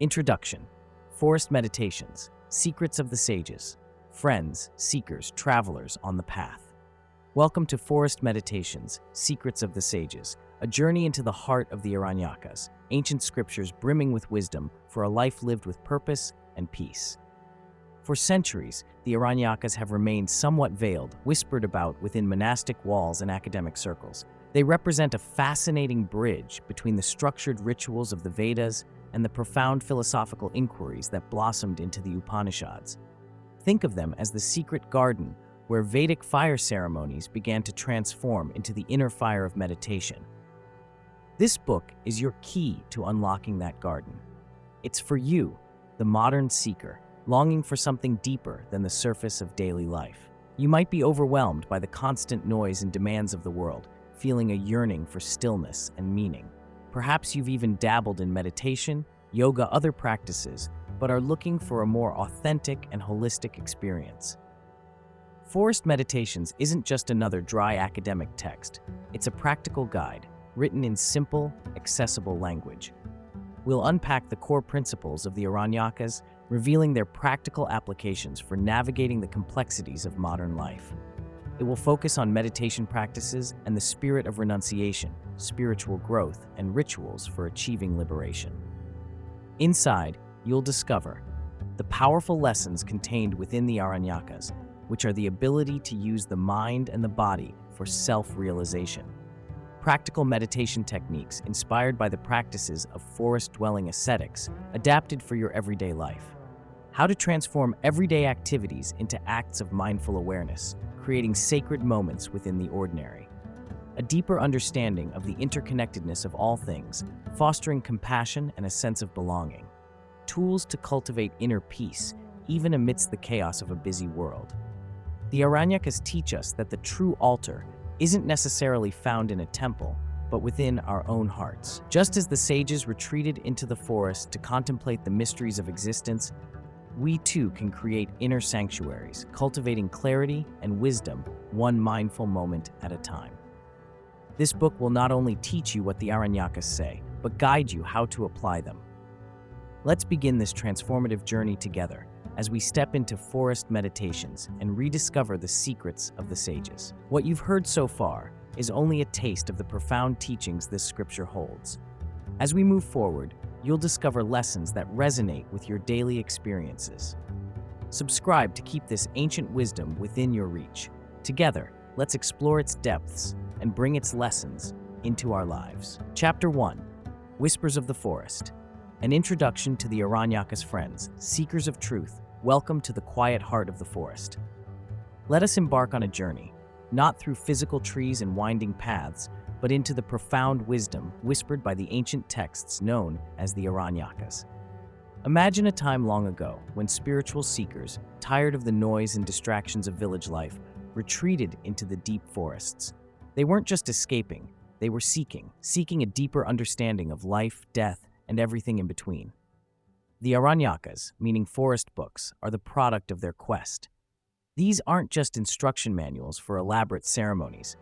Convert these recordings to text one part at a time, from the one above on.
Introduction. Forest Meditations, Secrets of the Sages. Friends, seekers, travelers on the path. Welcome to Forest Meditations, Secrets of the Sages, a journey into the heart of the Aranyakas, ancient scriptures brimming with wisdom for a life lived with purpose and peace. For centuries, the Aranyakas have remained somewhat veiled, whispered about within monastic walls and academic circles. They represent a fascinating bridge between the structured rituals of the Vedas and the profound philosophical inquiries that blossomed into the Upanishads. Think of them as the secret garden where Vedic fire ceremonies began to transform into the inner fire of meditation. This book is your key to unlocking that garden. It's for you, the modern seeker, longing for something deeper than the surface of daily life. You might be overwhelmed by the constant noise and demands of the world, feeling a yearning for stillness and meaning. Perhaps you've even dabbled in meditation, yoga, other practices, but are looking for a more authentic and holistic experience. Forest Meditations isn't just another dry academic text. It's a practical guide, written in simple, accessible language. We'll unpack the core principles of the Aranyakas, revealing their practical applications for navigating the complexities of modern life. It will focus on meditation practices and the spirit of renunciation, spiritual growth, and rituals for achieving liberation. Inside, you'll discover the powerful lessons contained within the Aranyakas, which are the ability to use the mind and the body for self-realization. Practical meditation techniques inspired by the practices of forest-dwelling ascetics, adapted for your everyday life. How to transform everyday activities into acts of mindful awareness, creating sacred moments within the ordinary. A deeper understanding of the interconnectedness of all things, fostering compassion and a sense of belonging. Tools to cultivate inner peace, even amidst the chaos of a busy world. The Aranyakas teach us that the true altar isn't necessarily found in a temple, but within our own hearts. Just as the sages retreated into the forest to contemplate the mysteries of existence, we too can create inner sanctuaries, cultivating clarity and wisdom, one mindful moment at a time. This book will not only teach you what the Aranyakas say, but guide you how to apply them. Let's begin this transformative journey together as we step into Forest Meditations and rediscover the secrets of the sages. What you've heard so far is only a taste of the profound teachings this scripture holds. As we move forward, you'll discover lessons that resonate with your daily experiences. Subscribe to keep this ancient wisdom within your reach. Together, let's explore its depths and bring its lessons into our lives. Chapter 1. Whispers of the Forest. An introduction to the Aranyakas' friends, seekers of truth. Welcome to the quiet heart of the forest. Let us embark on a journey, not through physical trees and winding paths, but into the profound wisdom whispered by the ancient texts known as the Aranyakas. Imagine a time long ago when spiritual seekers, tired of the noise and distractions of village life, retreated into the deep forests. They weren't just escaping, they were seeking a deeper understanding of life, death, and everything in between. The Aranyakas, meaning forest books, are the product of their quest. These aren't just instruction manuals for elaborate ceremonies.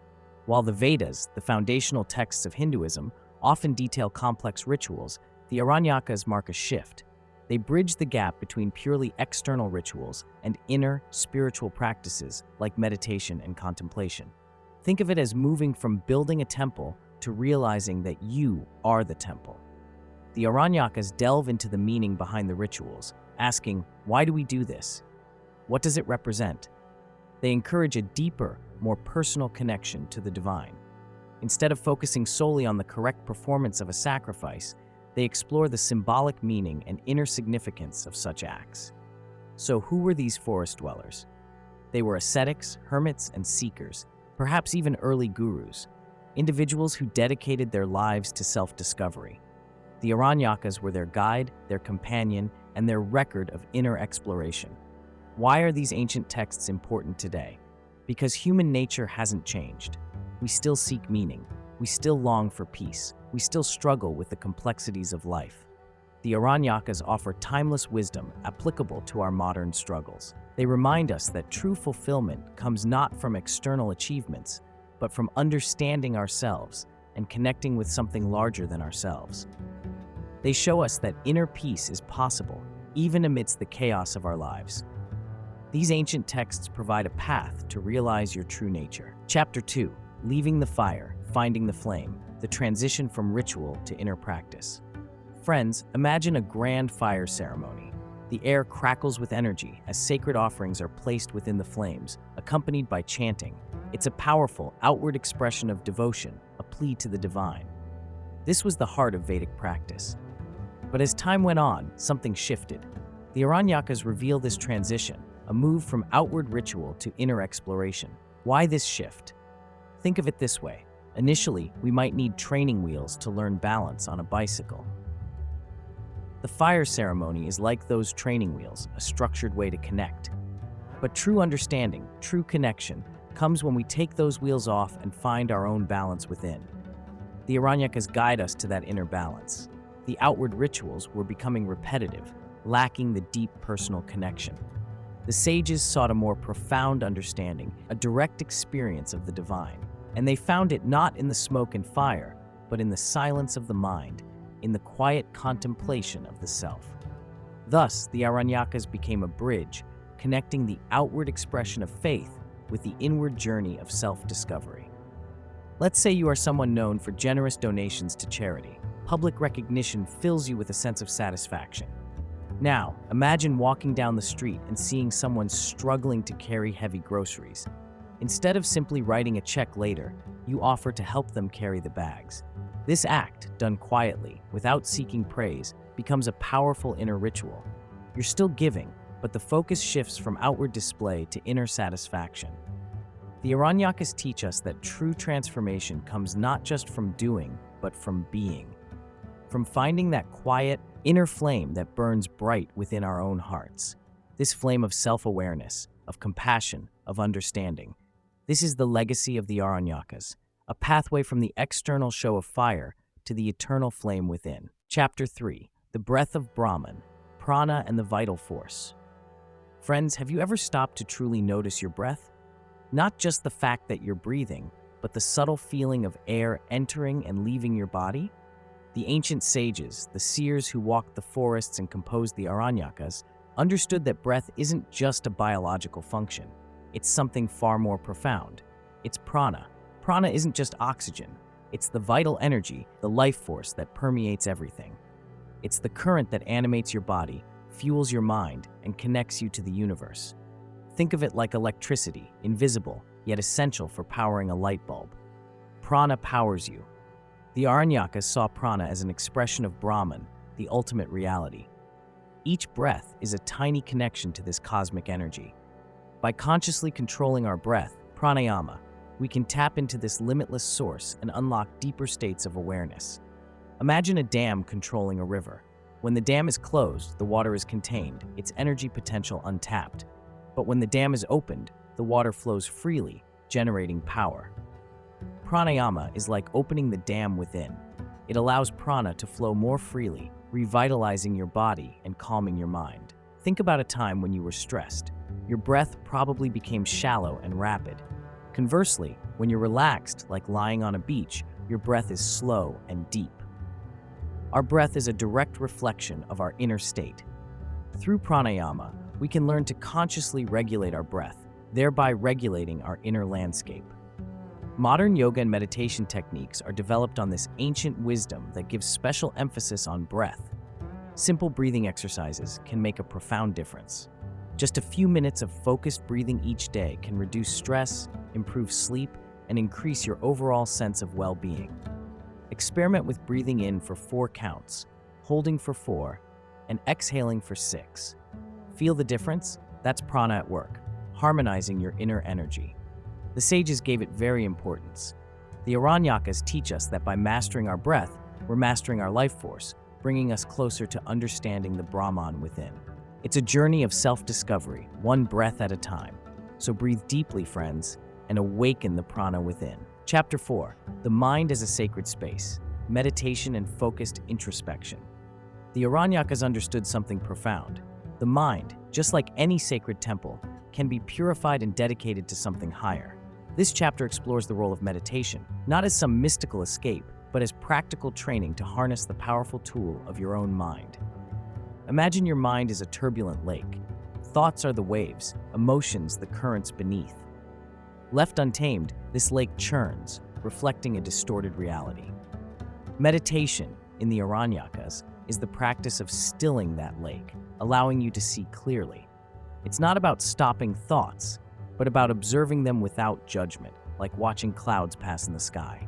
While the Vedas, the foundational texts of Hinduism, often detail complex rituals, the Aranyakas mark a shift. They bridge the gap between purely external rituals and inner, spiritual practices like meditation and contemplation. Think of it as moving from building a temple to realizing that you are the temple. The Aranyakas delve into the meaning behind the rituals, asking, why do we do this? What does it represent? They encourage a deeper, more personal connection to the divine. Instead of focusing solely on the correct performance of a sacrifice, they explore the symbolic meaning and inner significance of such acts. So who were these forest dwellers? They were ascetics, hermits, and seekers, perhaps even early gurus, individuals who dedicated their lives to self-discovery. The Aranyakas were their guide, their companion, and their record of inner exploration. Why are these ancient texts important today? Because human nature hasn't changed. We still seek meaning. We still long for peace. We still struggle with the complexities of life. The Aranyakas offer timeless wisdom applicable to our modern struggles. They remind us that true fulfillment comes not from external achievements, but from understanding ourselves and connecting with something larger than ourselves. They show us that inner peace is possible, even amidst the chaos of our lives. These ancient texts provide a path to realize your true nature. Chapter 2, Leaving the Fire, Finding the Flame, the transition from ritual to inner practice. Friends, imagine a grand fire ceremony. The air crackles with energy as sacred offerings are placed within the flames, accompanied by chanting. It's a powerful, outward expression of devotion, a plea to the divine. This was the heart of Vedic practice. But as time went on, something shifted. The Aranyakas reveal this transition, a move from outward ritual to inner exploration. Why this shift? Think of it this way. Initially, we might need training wheels to learn balance on a bicycle. The fire ceremony is like those training wheels, a structured way to connect. But true understanding, true connection, comes when we take those wheels off and find our own balance within. The Aranyakas guide us to that inner balance. The outward rituals were becoming repetitive, lacking the deep personal connection. The sages sought a more profound understanding, a direct experience of the divine. And they found it not in the smoke and fire, but in the silence of the mind, in the quiet contemplation of the self. Thus, the Aranyakas became a bridge, connecting the outward expression of faith with the inward journey of self-discovery. Let's say you are someone known for generous donations to charity. Public recognition fills you with a sense of satisfaction. Now, imagine walking down the street and seeing someone struggling to carry heavy groceries. Instead of simply writing a check later, you offer to help them carry the bags. This act, done quietly, without seeking praise, becomes a powerful inner ritual. You're still giving, but the focus shifts from outward display to inner satisfaction. The Aranyakas teach us that true transformation comes not just from doing, but from being. From finding that quiet, inner flame that burns bright within our own hearts. This flame of self-awareness, of compassion, of understanding. This is the legacy of the Aranyakas, a pathway from the external show of fire to the eternal flame within. Chapter 3, The Breath of Brahman, Prana and the Vital Force. Friends, have you ever stopped to truly notice your breath? Not just the fact that you're breathing, but the subtle feeling of air entering and leaving your body? The ancient sages, the seers who walked the forests and composed the Aranyakas, understood that breath isn't just a biological function. It's something far more profound. It's prana. Prana isn't just oxygen. It's the vital energy, the life force that permeates everything. It's the current that animates your body, fuels your mind, and connects you to the universe. Think of it like electricity, invisible, yet essential for powering a light bulb. Prana powers you. The Aranyakas saw prana as an expression of Brahman, the ultimate reality. Each breath is a tiny connection to this cosmic energy. By consciously controlling our breath, pranayama, we can tap into this limitless source and unlock deeper states of awareness. Imagine a dam controlling a river. When the dam is closed, the water is contained, its energy potential untapped. But when the dam is opened, the water flows freely, generating power. Pranayama is like opening the dam within. It allows prana to flow more freely, revitalizing your body and calming your mind. Think about a time when you were stressed. Your breath probably became shallow and rapid. Conversely, when you're relaxed, like lying on a beach, your breath is slow and deep. Our breath is a direct reflection of our inner state. Through pranayama, we can learn to consciously regulate our breath, thereby regulating our inner landscape. Modern yoga and meditation techniques are developed on this ancient wisdom that gives special emphasis on breath. Simple breathing exercises can make a profound difference. Just a few minutes of focused breathing each day can reduce stress, improve sleep, and increase your overall sense of well-being. Experiment with breathing in for 4 counts, holding for 4, and exhaling for 6. Feel the difference? That's prana at work, harmonizing your inner energy. The sages gave it very importance. The Aranyakas teach us that by mastering our breath, we're mastering our life force, bringing us closer to understanding the Brahman within. It's a journey of self-discovery, one breath at a time. So breathe deeply, friends, and awaken the prana within. Chapter 4, The Mind as a Sacred Space, Meditation and Focused Introspection. The Aranyakas understood something profound. The mind, just like any sacred temple, can be purified and dedicated to something higher. This chapter explores the role of meditation, not as some mystical escape, but as practical training to harness the powerful tool of your own mind. Imagine your mind is a turbulent lake. Thoughts are the waves, emotions the currents beneath. Left untamed, this lake churns, reflecting a distorted reality. Meditation, in the Aranyakas, is the practice of stilling that lake, allowing you to see clearly. It's not about stopping thoughts, but about observing them without judgment, like watching clouds pass in the sky.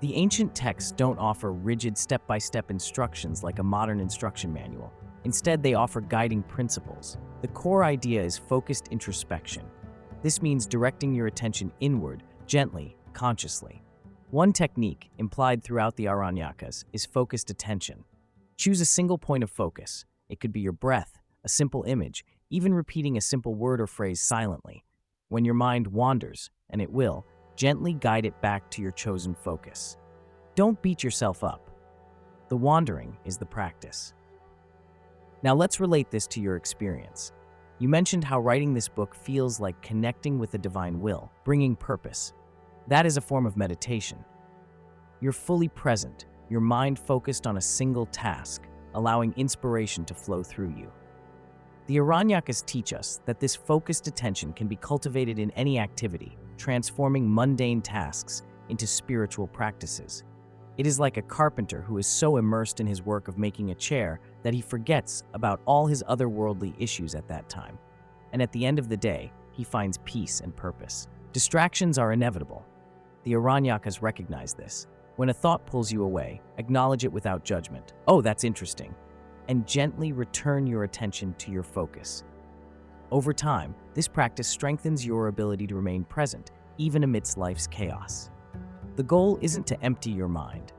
The ancient texts don't offer rigid step-by-step instructions like a modern instruction manual. Instead, they offer guiding principles. The core idea is focused introspection. This means directing your attention inward, gently, consciously. One technique, implied throughout the Aranyakas, is focused attention. Choose a single point of focus. It could be your breath, a simple image, even repeating a simple word or phrase silently. When your mind wanders, and it will, gently guide it back to your chosen focus. Don't beat yourself up. The wandering is the practice. Now let's relate this to your experience. You mentioned how writing this book feels like connecting with the divine will, bringing purpose. That is a form of meditation. You're fully present, your mind focused on a single task, allowing inspiration to flow through you. The Aranyakas teach us that this focused attention can be cultivated in any activity, transforming mundane tasks into spiritual practices. It is like a carpenter who is so immersed in his work of making a chair that he forgets about all his otherworldly issues at that time. And at the end of the day, he finds peace and purpose. Distractions are inevitable. The Aranyakas recognize this. When a thought pulls you away, acknowledge it without judgment. Oh, that's interesting. And gently return your attention to your focus. Over time, this practice strengthens your ability to remain present, even amidst life's chaos. The goal isn't to empty your mind.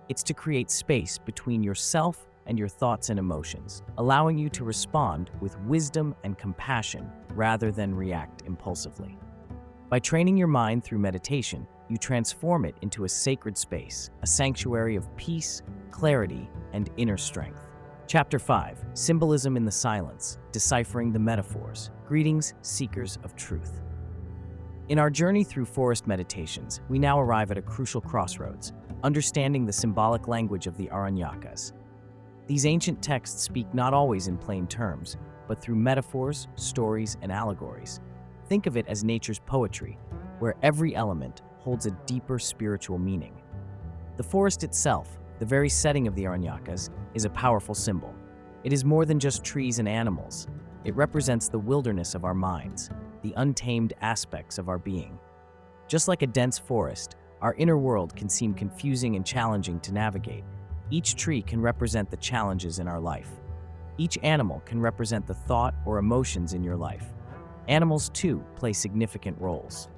It's to create space between yourself and your thoughts and emotions, allowing you to respond with wisdom and compassion rather than react impulsively. By training your mind through meditation, you transform it into a sacred space, a sanctuary of peace, clarity, and inner strength. Chapter 5, Symbolism in the Silence, Deciphering the Metaphors. Greetings, seekers of truth. In our journey through forest meditations, we now arrive at a crucial crossroads, understanding the symbolic language of the Aranyakas. These ancient texts speak not always in plain terms, but through metaphors, stories, and allegories. Think of it as nature's poetry, where every element holds a deeper spiritual meaning. The forest itself, the very setting of the Aranyakas, is a powerful symbol. It is more than just trees and animals. It represents the wilderness of our minds, the untamed aspects of our being. Just like a dense forest, our inner world can seem confusing and challenging to navigate. Each tree can represent the challenges in our life. Each animal can represent the thought or emotions in your life. Animals, too, play significant roles.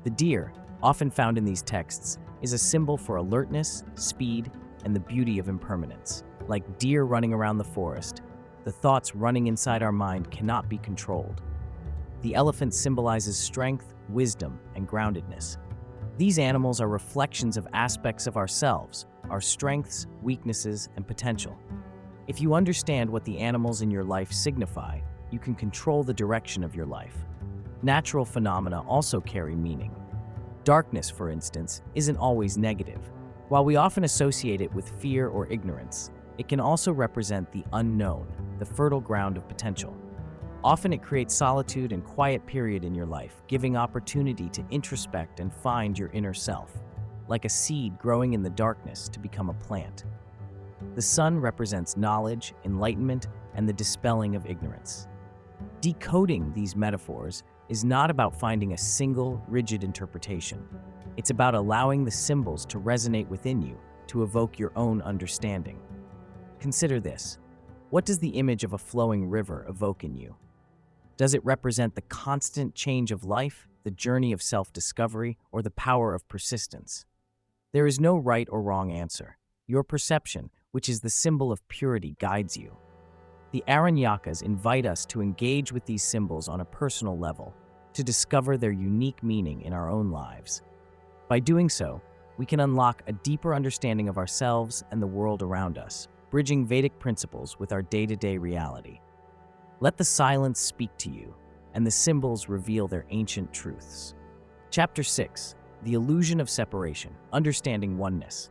The deer, often found in these texts, is a symbol for alertness, speed, and the beauty of impermanence. Like deer running around the forest, the thoughts running inside our mind cannot be controlled. The elephant symbolizes strength, wisdom, and groundedness. These animals are reflections of aspects of ourselves, our strengths, weaknesses, and potential. If you understand what the animals in your life signify, you can control the direction of your life. Natural phenomena also carry meaning. Darkness, for instance, isn't always negative. While we often associate it with fear or ignorance, it can also represent the unknown, the fertile ground of potential. Often it creates solitude and quiet period in your life, giving opportunity to introspect and find your inner self, like a seed growing in the darkness to become a plant. The sun represents knowledge, enlightenment, and the dispelling of ignorance. Decoding these metaphors is not about finding a single, rigid interpretation. It's about allowing the symbols to resonate within you, to evoke your own understanding. Consider this. What does the image of a flowing river evoke in you? Does it represent the constant change of life, the journey of self-discovery, or the power of persistence? There is no right or wrong answer. Your perception, which is the symbol of purity, guides you. The Aranyakas invite us to engage with these symbols on a personal level, to discover their unique meaning in our own lives. By doing so, we can unlock a deeper understanding of ourselves and the world around us, bridging Vedic principles with our day-to-day reality. Let the silence speak to you, and the symbols reveal their ancient truths. Chapter 6, The Illusion of Separation, Understanding Oneness.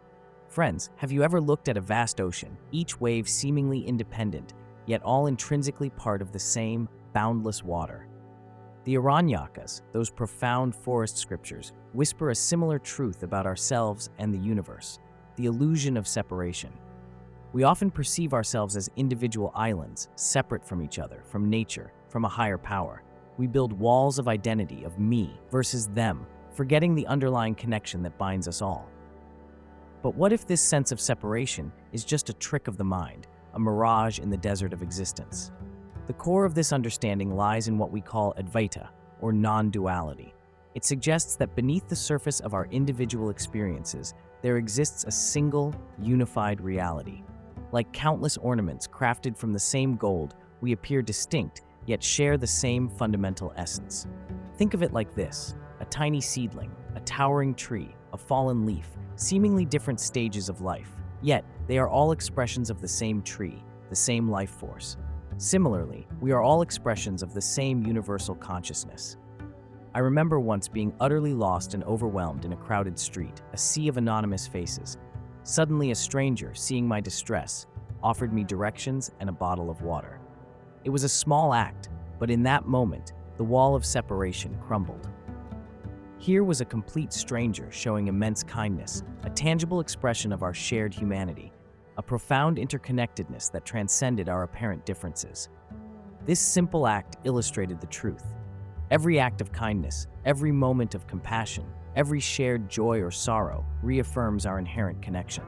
Friends, have you ever looked at a vast ocean, each wave seemingly independent, yet all intrinsically part of the same boundless water? The Aranyakas, those profound forest scriptures, whisper a similar truth about ourselves and the universe, the illusion of separation. We often perceive ourselves as individual islands, separate from each other, from nature, from a higher power. We build walls of identity, of me versus them, forgetting the underlying connection that binds us all. But what if this sense of separation is just a trick of the mind, a mirage in the desert of existence? The core of this understanding lies in what we call Advaita, or non-duality. It suggests that beneath the surface of our individual experiences, there exists a single, unified reality. Like countless ornaments crafted from the same gold, we appear distinct, yet share the same fundamental essence. Think of it like this: a tiny seedling, a towering tree, a fallen leaf, seemingly different stages of life, yet they are all expressions of the same tree, the same life force. Similarly, we are all expressions of the same universal consciousness. I remember once being utterly lost and overwhelmed in a crowded street, a sea of anonymous faces. Suddenly, a stranger, seeing my distress, offered me directions and a bottle of water. It was a small act, but in that moment, the wall of separation crumbled. Here was a complete stranger showing immense kindness, a tangible expression of our shared humanity, a profound interconnectedness that transcended our apparent differences. This simple act illustrated the truth. Every act of kindness, every moment of compassion, every shared joy or sorrow reaffirms our inherent connection.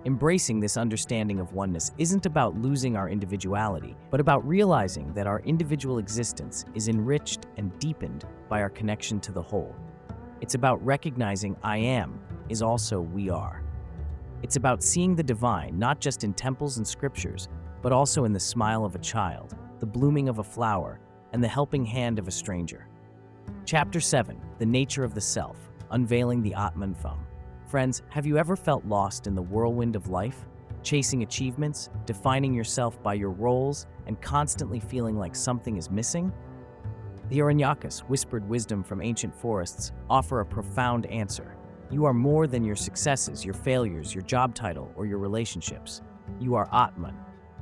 Embracing this understanding of oneness isn't about losing our individuality, but about realizing that our individual existence is enriched and deepened by our connection to the whole. It's about recognizing I am is also we are. It's about seeing the divine not just in temples and scriptures, but also in the smile of a child, the blooming of a flower, and the helping hand of a stranger. Chapter 7, The Nature of the Self, Unveiling the Atman. Friends, have you ever felt lost in the whirlwind of life, chasing achievements, defining yourself by your roles, and constantly feeling like something is missing? The Aranyakas, whispered wisdom from ancient forests, offer a profound answer. You are more than your successes, your failures, your job title, or your relationships. You are Atman.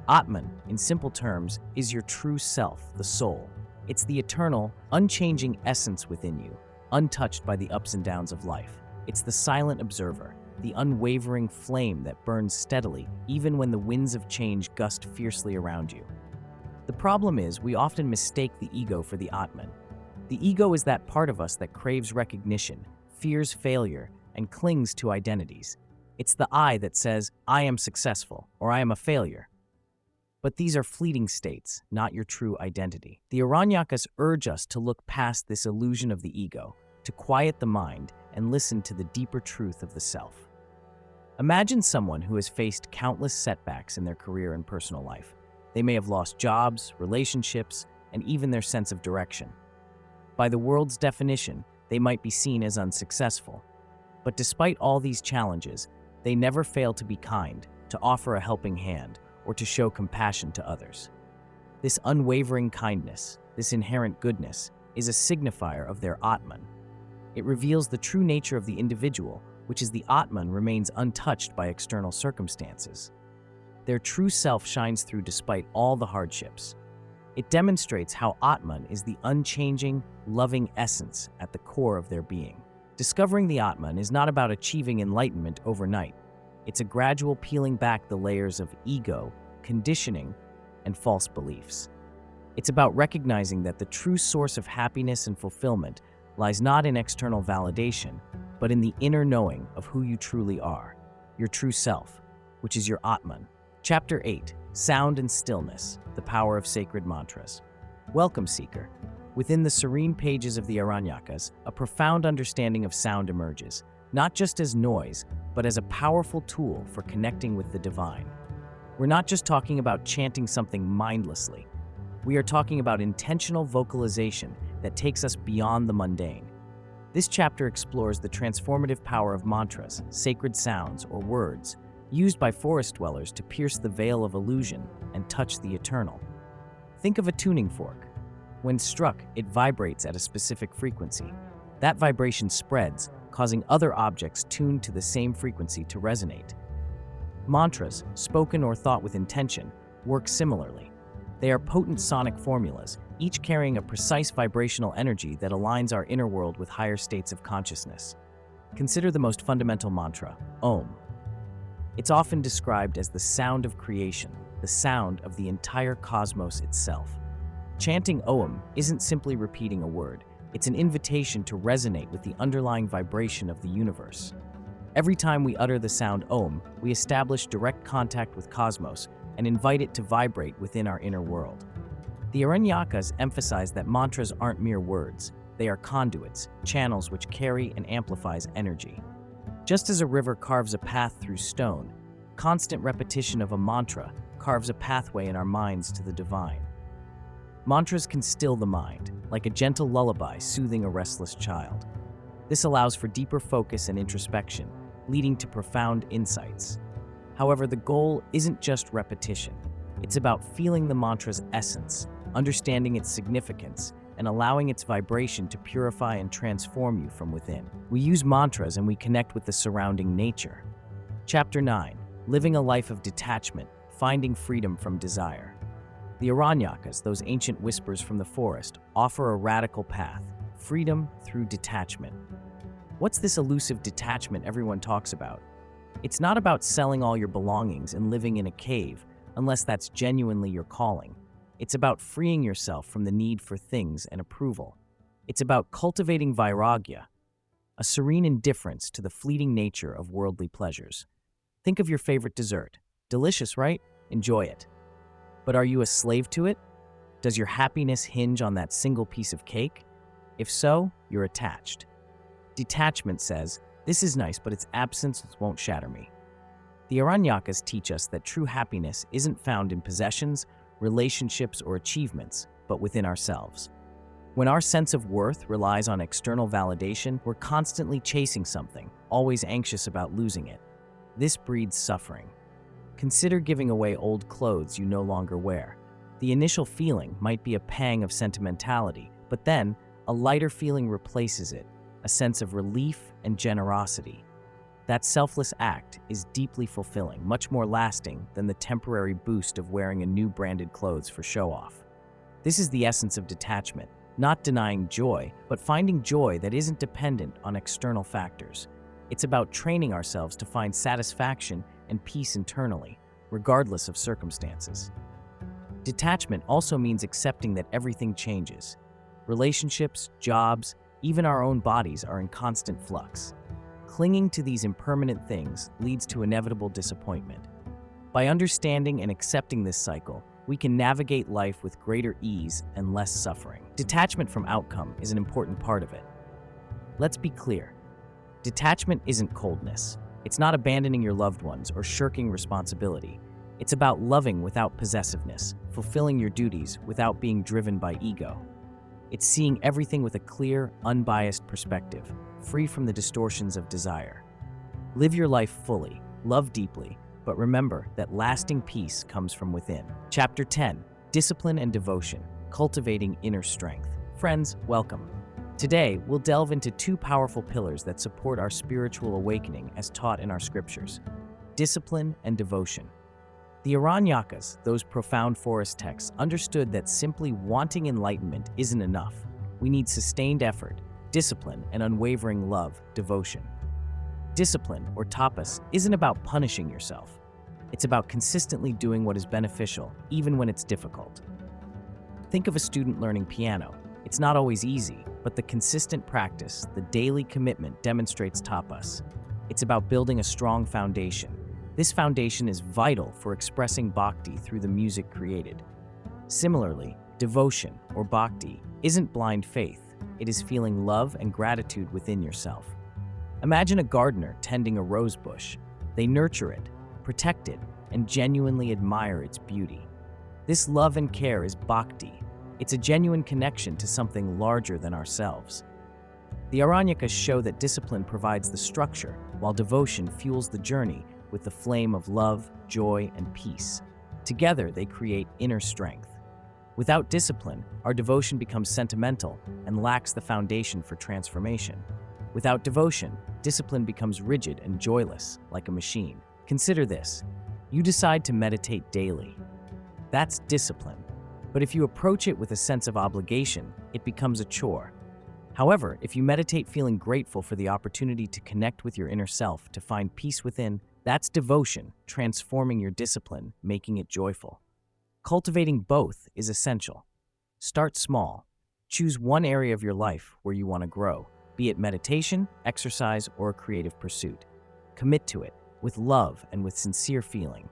Atman, in simple terms, is your true self, the soul. It's the eternal, unchanging essence within you, untouched by the ups and downs of life. It's the silent observer, the unwavering flame that burns steadily even when the winds of change gust fiercely around you. The problem is we often mistake the ego for the Atman. The ego is that part of us that craves recognition, fears failure, and clings to identities. It's the I that says, I am successful, or I am a failure. But these are fleeting states, not your true identity. The Aranyakas urge us to look past this illusion of the ego, to quiet the mind and listen to the deeper truth of the self. Imagine someone who has faced countless setbacks in their career and personal life. They may have lost jobs, relationships, and even their sense of direction. By the world's definition, they might be seen as unsuccessful. But despite all these challenges, they never fail to be kind, to offer a helping hand, or to show compassion to others. This unwavering kindness, this inherent goodness, is a signifier of their Atman. It reveals the true nature of the individual, which is the Atman remains untouched by external circumstances. Their true self shines through despite all the hardships. It demonstrates how Atman is the unchanging, loving essence at the core of their being. Discovering the Atman is not about achieving enlightenment overnight. It's a gradual peeling back the layers of ego, conditioning, and false beliefs. It's about recognizing that the true source of happiness and fulfillment lies not in external validation, but in the inner knowing of who you truly are, your true self, which is your Atman. Chapter 8, Sound and Stillness, the Power of Sacred Mantras. Welcome, Seeker. Within the serene pages of the Aranyakas, a profound understanding of sound emerges, not just as noise, but as a powerful tool for connecting with the divine. We're not just talking about chanting something mindlessly. We are talking about intentional vocalization that takes us beyond the mundane. This chapter explores the transformative power of mantras, sacred sounds, or words, used by forest dwellers to pierce the veil of illusion and touch the eternal. Think of a tuning fork. When struck, it vibrates at a specific frequency. That vibration spreads, causing other objects tuned to the same frequency to resonate. Mantras, spoken or thought with intention, work similarly. They are potent sonic formulas, each carrying a precise vibrational energy that aligns our inner world with higher states of consciousness. Consider the most fundamental mantra, Om. It's often described as the sound of creation, the sound of the entire cosmos itself. Chanting Om isn't simply repeating a word, it's an invitation to resonate with the underlying vibration of the universe. Every time we utter the sound Om, we establish direct contact with cosmos and invite it to vibrate within our inner world. The Aranyakas emphasize that mantras aren't mere words, they are conduits, channels which carry and amplifies energy. Just as a river carves a path through stone, constant repetition of a mantra carves a pathway in our minds to the divine. Mantras can still the mind, like a gentle lullaby soothing a restless child. This allows for deeper focus and introspection, leading to profound insights. However, the goal isn't just repetition. It's about feeling the mantra's essence, understanding its significance, and allowing its vibration to purify and transform you from within. We use mantras and we connect with the surrounding nature. Chapter 9. Living a life of detachment, finding freedom from desire. The Aranyakas, those ancient whispers from the forest, offer a radical path, freedom through detachment. What's this elusive detachment everyone talks about? It's not about selling all your belongings and living in a cave, unless that's genuinely your calling. It's about freeing yourself from the need for things and approval. It's about cultivating vairagya, a serene indifference to the fleeting nature of worldly pleasures. Think of your favorite dessert. Delicious, right? Enjoy it. But are you a slave to it? Does your happiness hinge on that single piece of cake? If so, you're attached. Detachment says, this is nice, but its absence won't shatter me. The Aranyakas teach us that true happiness isn't found in possessions, relationships, or achievements, but within ourselves. When our sense of worth relies on external validation, we're constantly chasing something, always anxious about losing it. This breeds suffering. Consider giving away old clothes you no longer wear. The initial feeling might be a pang of sentimentality, but then a lighter feeling replaces it, a sense of relief and generosity. That selfless act is deeply fulfilling, much more lasting than the temporary boost of wearing a new branded clothes for show-off. This is the essence of detachment, not denying joy, but finding joy that isn't dependent on external factors. It's about training ourselves to find satisfaction and peace internally, regardless of circumstances. Detachment also means accepting that everything changes. Relationships, jobs, even our own bodies are in constant flux. Clinging to these impermanent things leads to inevitable disappointment. By understanding and accepting this cycle, we can navigate life with greater ease and less suffering. Detachment from outcome is an important part of it. Let's be clear. Detachment isn't coldness. It's not abandoning your loved ones or shirking responsibility. It's about loving without possessiveness, fulfilling your duties without being driven by ego. It's seeing everything with a clear, unbiased perspective, free from the distortions of desire. Live your life fully, love deeply, but remember that lasting peace comes from within. Chapter 10. Discipline and Devotion, Cultivating Inner Strength. Friends, welcome. Today, we'll delve into two powerful pillars that support our spiritual awakening as taught in our scriptures: discipline and devotion. The Aranyakas, those profound forest texts, understood that simply wanting enlightenment isn't enough. We need sustained effort, discipline, and unwavering love, devotion. Discipline, or tapas, isn't about punishing yourself. It's about consistently doing what is beneficial, even when it's difficult. Think of a student learning piano. It's not always easy, but the consistent practice, the daily commitment demonstrates tapas. It's about building a strong foundation. This foundation is vital for expressing bhakti through the music created. Similarly, devotion, or bhakti, isn't blind faith. It is feeling love and gratitude within yourself. Imagine a gardener tending a rose bush. They nurture it, protect it, and genuinely admire its beauty. This love and care is bhakti. It's a genuine connection to something larger than ourselves. The Aranyakas show that discipline provides the structure, while devotion fuels the journey with the flame of love, joy, and peace. Together, they create inner strength. Without discipline, our devotion becomes sentimental and lacks the foundation for transformation. Without devotion, discipline becomes rigid and joyless, like a machine. Consider this. You decide to meditate daily. That's discipline. But if you approach it with a sense of obligation, it becomes a chore. However, if you meditate feeling grateful for the opportunity to connect with your inner self, to find peace within, that's devotion, transforming your discipline, making it joyful. Cultivating both is essential. Start small. Choose one area of your life where you want to grow, be it meditation, exercise, or a creative pursuit. Commit to it with love and with sincere feeling,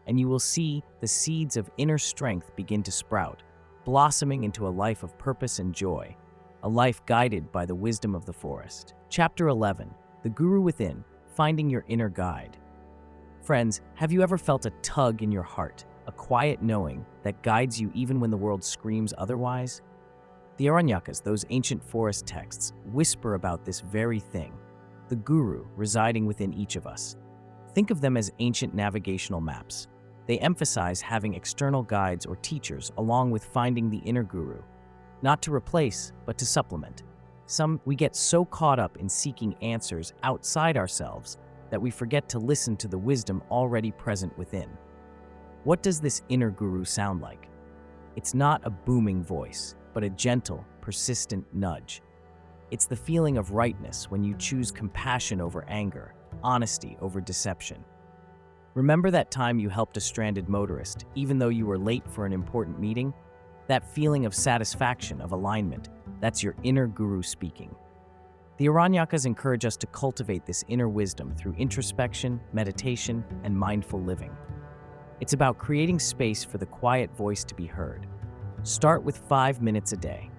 and you will see the seeds of inner strength begin to sprout, blossoming into a life of purpose and joy, a life guided by the wisdom of the forest. Chapter 11, The Guru Within, Finding Your Inner Guide. Friends, have you ever felt a tug in your heart, a quiet knowing that guides you even when the world screams otherwise? The Aranyakas, those ancient forest texts, whisper about this very thing, the Guru residing within each of us. Think of them as ancient navigational maps. They emphasize having external guides or teachers along with finding the inner Guru, not to replace, but to supplement. We get so caught up in seeking answers outside ourselves that we forget to listen to the wisdom already present within. What does this inner Guru sound like? It's not a booming voice, but a gentle, persistent nudge. It's the feeling of rightness when you choose compassion over anger, honesty over deception. Remember that time you helped a stranded motorist, even though you were late for an important meeting? That feeling of satisfaction, of alignment, that's your inner Guru speaking. The Aranyakas encourage us to cultivate this inner wisdom through introspection, meditation, and mindful living. It's about creating space for the quiet voice to be heard. Start with 5 minutes a day.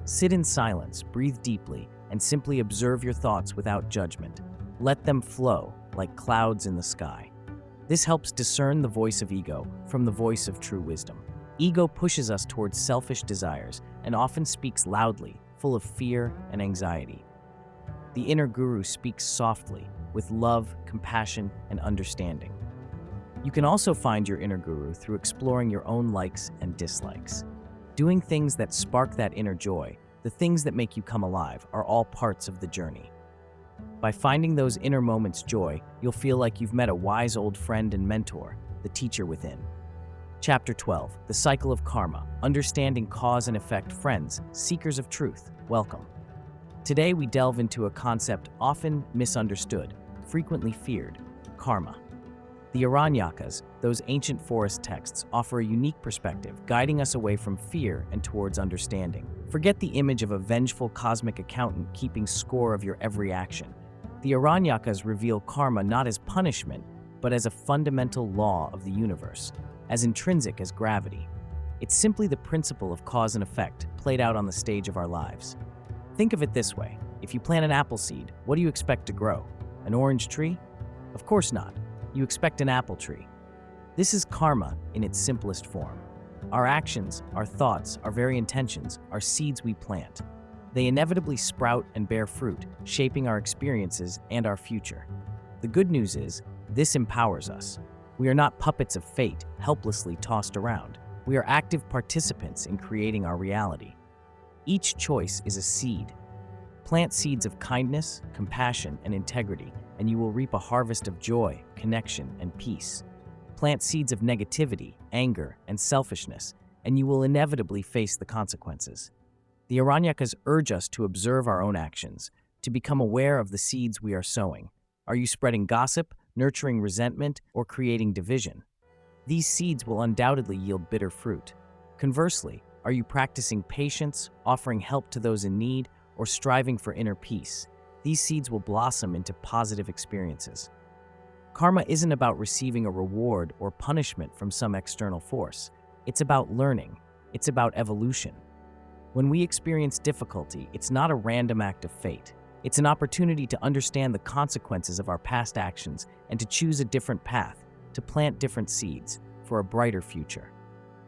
Sit in silence, breathe deeply, and simply observe your thoughts without judgment. Let them flow like clouds in the sky. This helps discern the voice of ego from the voice of true wisdom. Ego pushes us towards selfish desires and often speaks loudly, full of fear and anxiety. The inner Guru speaks softly, with love, compassion, and understanding. You can also find your inner Guru through exploring your own likes and dislikes. Doing things that spark that inner joy, the things that make you come alive, are all parts of the journey. By finding those inner moments joy, you'll feel like you've met a wise old friend and mentor, the teacher within. Chapter 12, The Cycle of Karma, Understanding Cause and Effect. Friends, seekers of truth, welcome. Today we delve into a concept often misunderstood, frequently feared, karma. The Aranyakas, those ancient forest texts, offer a unique perspective, guiding us away from fear and towards understanding. Forget the image of a vengeful cosmic accountant keeping score of your every action. The Aranyakas reveal karma not as punishment, but as a fundamental law of the universe, as intrinsic as gravity. It's simply the principle of cause and effect played out on the stage of our lives. Think of it this way. If you plant an apple seed, what do you expect to grow? An orange tree? Of course not. You expect an apple tree. This is karma in its simplest form. Our actions, our thoughts, our very intentions are seeds we plant. They inevitably sprout and bear fruit, shaping our experiences and our future. The good news is, this empowers us. We are not puppets of fate, helplessly tossed around. We are active participants in creating our reality. Each choice is a seed. Plant seeds of kindness, compassion, and integrity, and you will reap a harvest of joy, connection, and peace. Plant seeds of negativity, anger, and selfishness, and you will inevitably face the consequences. The Aranyakas urge us to observe our own actions, to become aware of the seeds we are sowing. Are you spreading gossip, nurturing resentment, or creating division? These seeds will undoubtedly yield bitter fruit. Conversely, are you practicing patience, offering help to those in need, or striving for inner peace? These seeds will blossom into positive experiences. Karma isn't about receiving a reward or punishment from some external force. It's about learning. It's about evolution. When we experience difficulty, it's not a random act of fate. It's an opportunity to understand the consequences of our past actions and to choose a different path, to plant different seeds for a brighter future.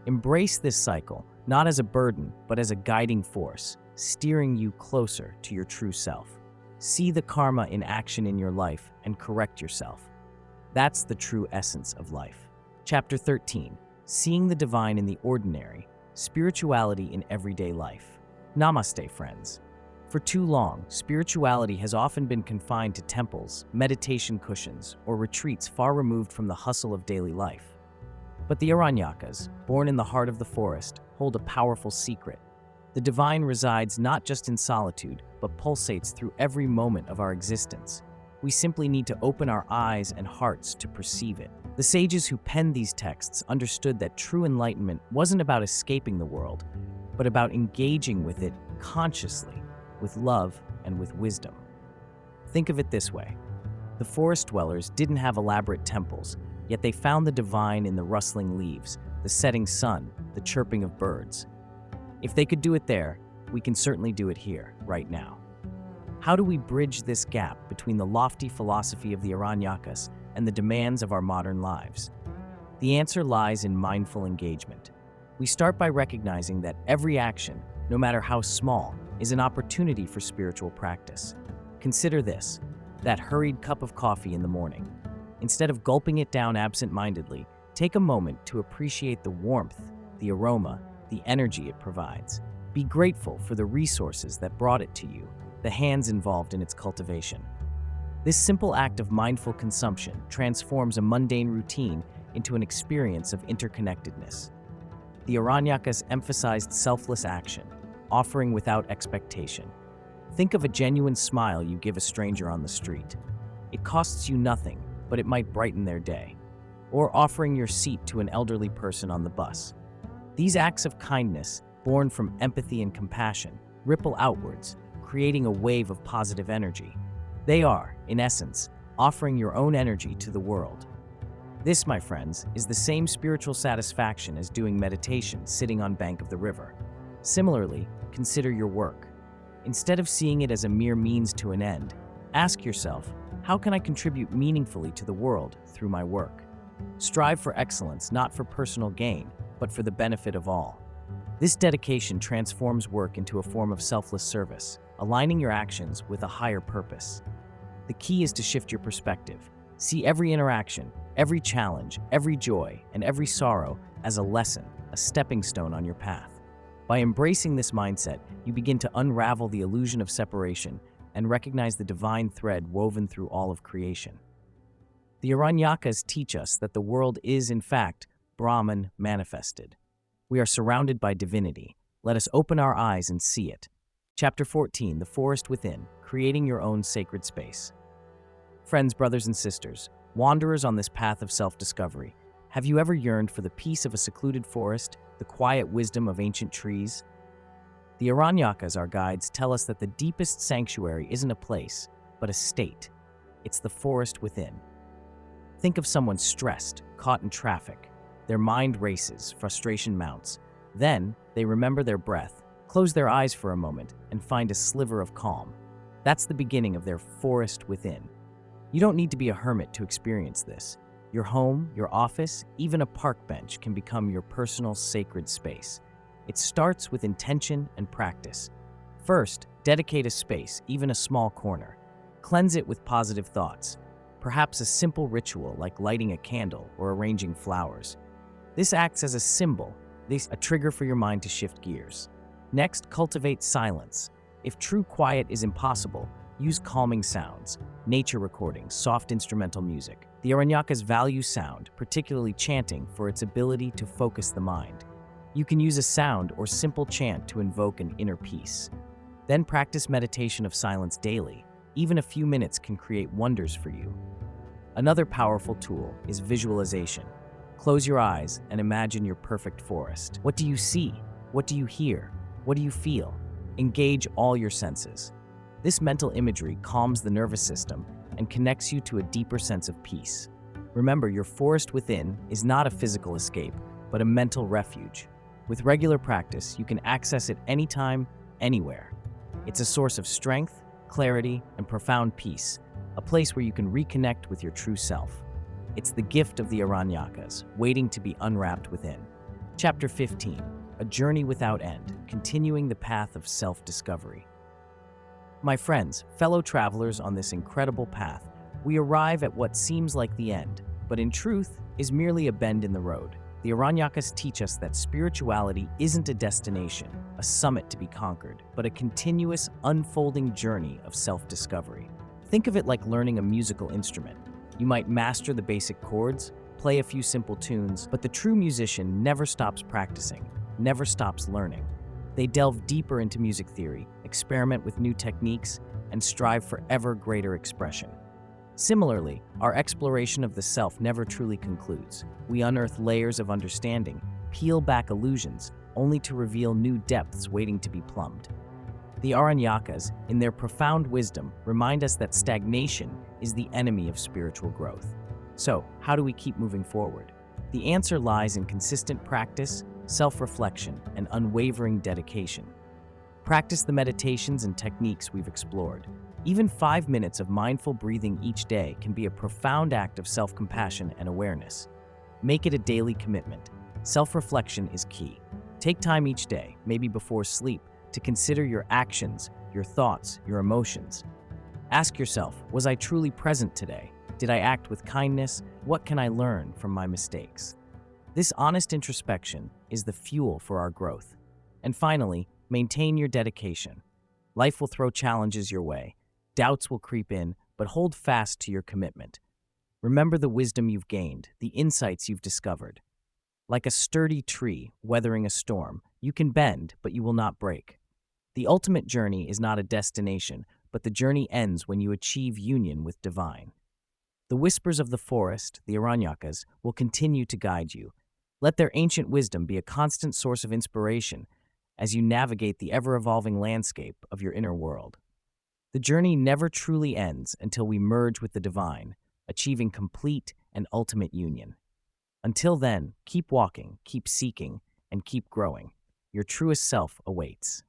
Embrace this cycle, not as a burden, but as a guiding force, steering you closer to your true self. See the karma in action in your life and correct yourself. That's the true essence of life. Chapter 13, Seeing the Divine in the Ordinary, Spirituality in Everyday Life. Namaste, friends. For too long, spirituality has often been confined to temples, meditation cushions, or retreats far removed from the hustle of daily life. But the Aranyakas, born in the heart of the forest, hold a powerful secret. The divine resides not just in solitude, but pulsates through every moment of our existence. We simply need to open our eyes and hearts to perceive it. The sages who penned these texts understood that true enlightenment wasn't about escaping the world, but about engaging with it consciously, with love and with wisdom. Think of it this way. The forest dwellers didn't have elaborate temples, yet they found the divine in the rustling leaves, the setting sun, the chirping of birds. If they could do it there, we can certainly do it here, right now. How do we bridge this gap between the lofty philosophy of the Aranyakas and the demands of our modern lives? The answer lies in mindful engagement. We start by recognizing that every action, no matter how small, is an opportunity for spiritual practice. Consider this, that hurried cup of coffee in the morning. Instead of gulping it down absent-mindedly, take a moment to appreciate the warmth, the aroma, the energy it provides. Be grateful for the resources that brought it to you, the hands involved in its cultivation. This simple act of mindful consumption transforms a mundane routine into an experience of interconnectedness. The Aranyakas emphasized selfless action, offering without expectation. Think of a genuine smile you give a stranger on the street. It costs you nothing, but it might brighten their day. Or offering your seat to an elderly person on the bus. These acts of kindness, born from empathy and compassion, ripple outwards, creating a wave of positive energy. They are, in essence, offering your own energy to the world. This, my friends, is the same spiritual satisfaction as doing meditation sitting on bank of the river. Similarly, consider your work. Instead of seeing it as a mere means to an end, ask yourself, how can I contribute meaningfully to the world through my work? Strive for excellence not for personal gain, but for the benefit of all. This dedication transforms work into a form of selfless service, aligning your actions with a higher purpose. The key is to shift your perspective. See every interaction, every challenge, every joy, and every sorrow as a lesson, a stepping stone on your path. By embracing this mindset, you begin to unravel the illusion of separation and recognize the divine thread woven through all of creation. The Aranyakas teach us that the world is, in fact, Brahman manifested. We are surrounded by divinity. Let us open our eyes and see it. Chapter 14, The Forest Within, Creating Your Own Sacred Space. Friends, brothers and sisters, wanderers on this path of self-discovery, have you ever yearned for the peace of a secluded forest, the quiet wisdom of ancient trees? The Aranyakas, our guides, tell us that the deepest sanctuary isn't a place, but a state. It's the forest within. Think of someone stressed, caught in traffic. Their mind races, frustration mounts. Then, they remember their breath, close their eyes for a moment, and find a sliver of calm. That's the beginning of their forest within. You don't need to be a hermit to experience this. Your home, your office, even a park bench can become your personal sacred space. It starts with intention and practice. First, dedicate a space, even a small corner. Cleanse it with positive thoughts. Perhaps a simple ritual like lighting a candle or arranging flowers. This acts as a symbol, a trigger for your mind to shift gears. Next, cultivate silence. If true quiet is impossible, use calming sounds, nature recordings, soft instrumental music. The Aranyakas value sound, particularly chanting, for its ability to focus the mind. You can use a sound or simple chant to invoke an inner peace. Then practice meditation of silence daily. Even a few minutes can create wonders for you. Another powerful tool is visualization. Close your eyes and imagine your perfect forest. What do you see? What do you hear? What do you feel? Engage all your senses. This mental imagery calms the nervous system and connects you to a deeper sense of peace. Remember, your forest within is not a physical escape, but a mental refuge. With regular practice, you can access it anytime, anywhere. It's a source of strength, clarity, and profound peace, a place where you can reconnect with your true self. It's the gift of the Aranyakas, waiting to be unwrapped within. Chapter 15, A Journey Without End, Continuing the Path of Self-Discovery. My friends, fellow travelers on this incredible path, we arrive at what seems like the end, but in truth is merely a bend in the road. The Aranyakas teach us that spirituality isn't a destination, a a summit to be conquered, but a continuous, unfolding journey of self-discovery. Think of it like learning a musical instrument. You might master the basic chords, play a few simple tunes, but the true musician never stops practicing, never stops learning. They delve deeper into music theory, experiment with new techniques, and strive for ever greater expression. Similarly, our exploration of the self never truly concludes. We unearth layers of understanding, peel back illusions, only to reveal new depths waiting to be plumbed. The Aranyakas, in their profound wisdom, remind us that stagnation is the enemy of spiritual growth. So, how do we keep moving forward? The answer lies in consistent practice, self-reflection, and unwavering dedication. Practice the meditations and techniques we've explored. Even 5 minutes of mindful breathing each day can be a profound act of self-compassion and awareness. Make it a daily commitment. Self-reflection is key. Take time each day, maybe before sleep, to consider your actions, your thoughts, your emotions. Ask yourself, was I truly present today? Did I act with kindness? What can I learn from my mistakes? This honest introspection is the fuel for our growth. And finally, maintain your dedication. Life will throw challenges your way. Doubts will creep in, but hold fast to your commitment. Remember the wisdom you've gained, the insights you've discovered. Like a sturdy tree weathering a storm, you can bend, but you will not break. The ultimate journey is not a destination, but the journey ends when you achieve union with divine. The whispers of the forest, the Aranyakas, will continue to guide you. Let their ancient wisdom be a constant source of inspiration as you navigate the ever-evolving landscape of your inner world. The journey never truly ends until we merge with the divine, achieving complete and ultimate union. Until then, keep walking, keep seeking, and keep growing. Your truest self awaits.